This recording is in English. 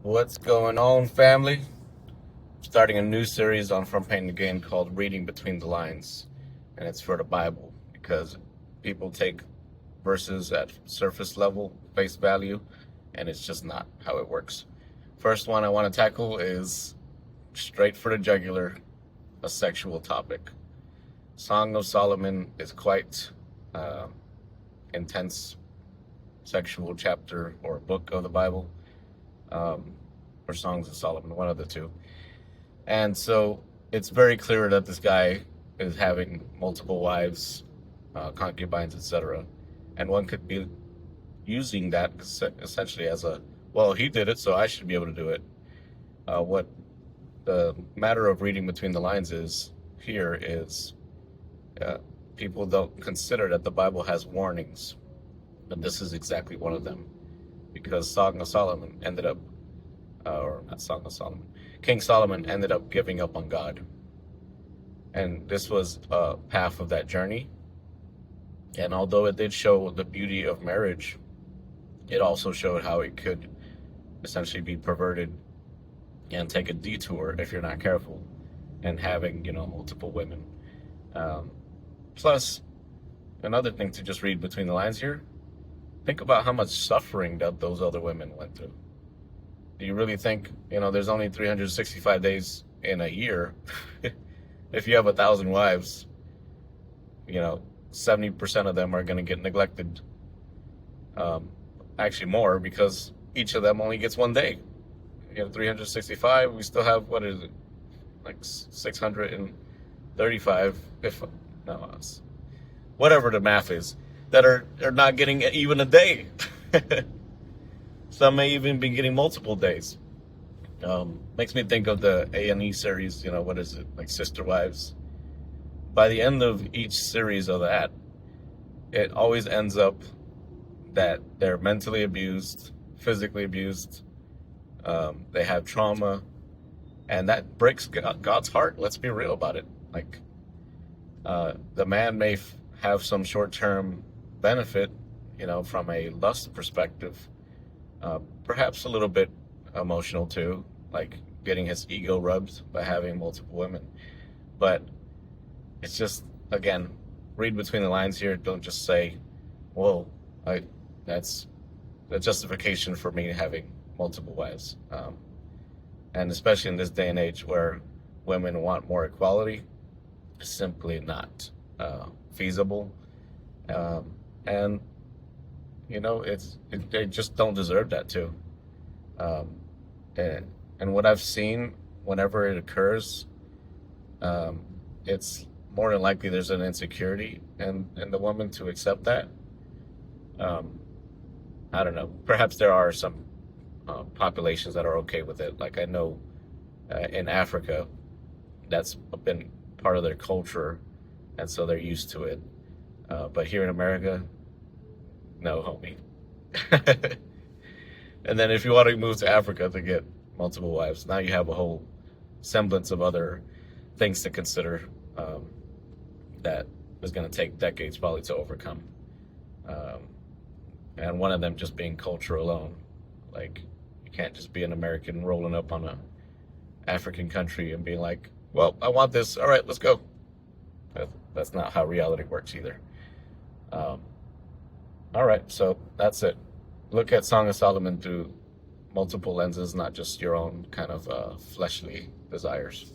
What's going on, family? Starting a new series on From Pain to Gain called Reading Between the Lines. And it's for the Bible because people take verses at surface level, face value, and it's just not how it works. First one I want to tackle is straight for the jugular, a sexual topic. Song of Solomon is quite uh, intense sexual chapter or book of the Bible, um, or Songs of Solomon, one of the two. And so it's very clear that this guy is having multiple wives, concubines, etc. And one could be using that essentially as a, well, he did it, so I should be able to do it. What the matter of reading between the lines is here is uh, people don't consider that the Bible has warnings, but this is exactly one of them because Song of Solomon ended up, or not Song of Solomon, King Solomon ended up giving up on God. And this was half of that journey. And although it did show the beauty of marriage, it also showed how it could essentially be perverted and take a detour if you're not careful and having, multiple women. Um, Plus, another thing to just read between the lines here, think about how much suffering that those other women went through. Do you really think, there's only 365 days in a year? If you have 1,000 wives, 70% of them are going to get neglected. Um, Actually, more because each of them only gets one day. 365. We still have, what is it, like 635? If no, whatever the math is, that are not getting even a day. Some may even be getting multiple days. Makes me think of the A&E series. What is it, like Sister Wives? By the end of each series of that, it always ends up that they're mentally abused, physically abused. They have trauma, and that breaks God's heart. Let's be real about it. Like, the man may have some short-term benefit, from a lust perspective, perhaps a little bit emotional too, like getting his ego rubbed by having multiple women. But it's just, again, read between the lines here. Don't just say, "Well, that's a justification for me having multiple wives." And especially in this day and age where women want more equality, it's simply not feasible. And they just don't deserve that too. Um, and what I've seen whenever it occurs, um, it's more than likely there's an insecurity and the woman to accept that. Um, I don't know. Perhaps there are some populations that are okay with it. Like I know in Africa, that's been part of their culture, and so they're used to it. But here in America, no, homie. And then if you want to move to Africa to get multiple wives, now you have a whole semblance of other things to consider, that is going to take decades probably to overcome. Um, and one of them just being culture alone. Like, you can't just be an American rolling up on a African country and being like, "Well, I want this. All right, let's go." That's not how reality works either. Um, all right, so that's it. Look at Song of Solomon through multiple lenses, not just your own kind of fleshly desires.